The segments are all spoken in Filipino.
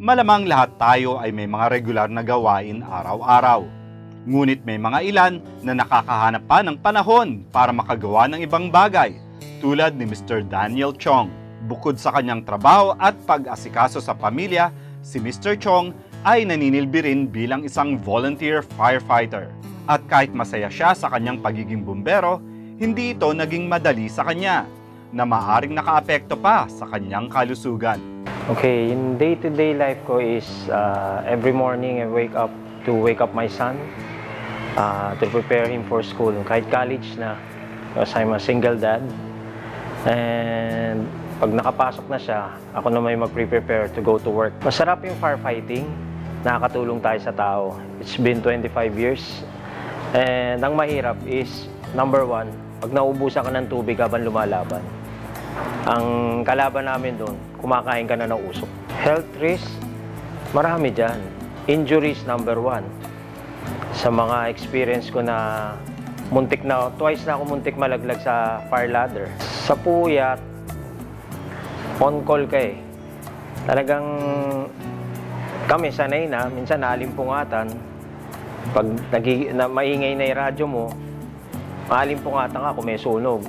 Malamang lahat tayo ay may mga regular na gawain araw-araw. Ngunit may mga ilan na nakakahanap pa ng panahon para makagawa ng ibang bagay, tulad ni Mr. Daniel Chong. Bukod sa kanyang trabaho at pag-asikaso sa pamilya, si Mr. Chong ay naninilbi rin bilang isang volunteer firefighter. At kahit masaya siya sa kanyang pagiging bumbero, hindi ito naging madali sa kanya, na maaring nakaapekto pa sa kanyang kalusugan. Okay, in day-to-day life ko is every morning I wake up my son to prepare him for school. Kahit college na, because I'm a single dad. And pag nakapasok na siya, ako na may mag-prepare to go to work. Masarap yung firefighting, nakakatulong tayo sa tao. It's been 25 years. And ang mahirap is, number one, pag naubusan ka ng tubig habang lumalaban, ang kalaban namin doon, kumakain ka na ng usok. Health risk, marami dyan. Injuries, number one. Sa mga experience ko na twice na ako muntik malaglag sa fire ladder. Sa puyat, on call ka eh. Talagang kami sanay na, minsan naalimpungatan. Pag maingay na yung radyo mo, maalimpungatan ka kung may sunog.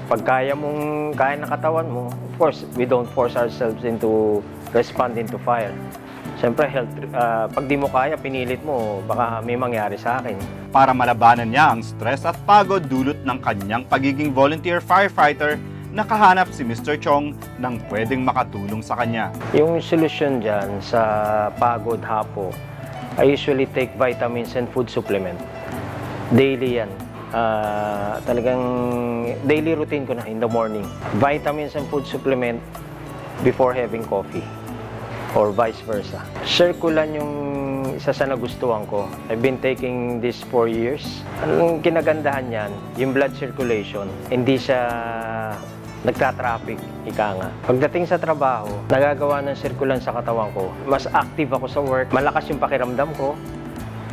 Pag kaya ng katawan mo, of course, we don't force ourselves into responding to fire. Siyempre, pag di mo kaya, pinilit mo, baka may mangyari sa akin. Para malabanan niya ang stress at pagod dulot ng kanyang pagiging volunteer firefighter, nakahanap si Mr. Chong ng pwedeng makatulong sa kanya. Yung solusyon dyan sa pagod, hapo, I usually take vitamins and food supplement. Daily yan. Talagang daily routine ko na in the morning. Vitamins and food supplement before having coffee or vice versa. Circulan yung isa sa nagustuhan ko. I've been taking this for years. Ang kinagandahan yan, yung blood circulation, hindi siya nagka-traffic, ika nga. Pagdating sa trabaho, nagagawa ng circulan sa katawan ko. Mas active ako sa work, malakas yung pakiramdam ko.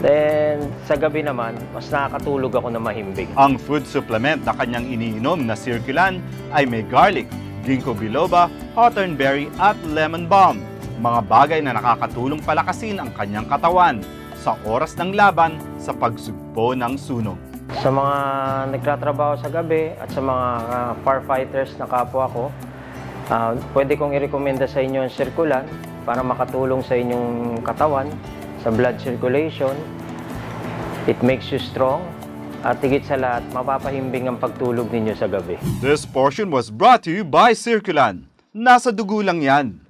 Then, sa gabi naman, mas nakakatulog ako na mahimbing. Ang food supplement na kanyang iniinom na Circulan ay may garlic, ginkgo biloba, hawthornberry at lemon balm. Mga bagay na nakakatulong palakasin ang kanyang katawan sa oras ng laban sa pagsugpo ng sunog. Sa mga nagtatrabaho sa gabi at sa mga firefighters na kapwa ko, pwede kong i-recommenda sa inyo ang Circulan para makatulong sa inyong katawan sa blood circulation. It makes you strong at higit sa lahat, mapapahimbing ang pagtulog ninyo sa gabi. This portion was brought to you by Circulan. Nasa dugo lang yan.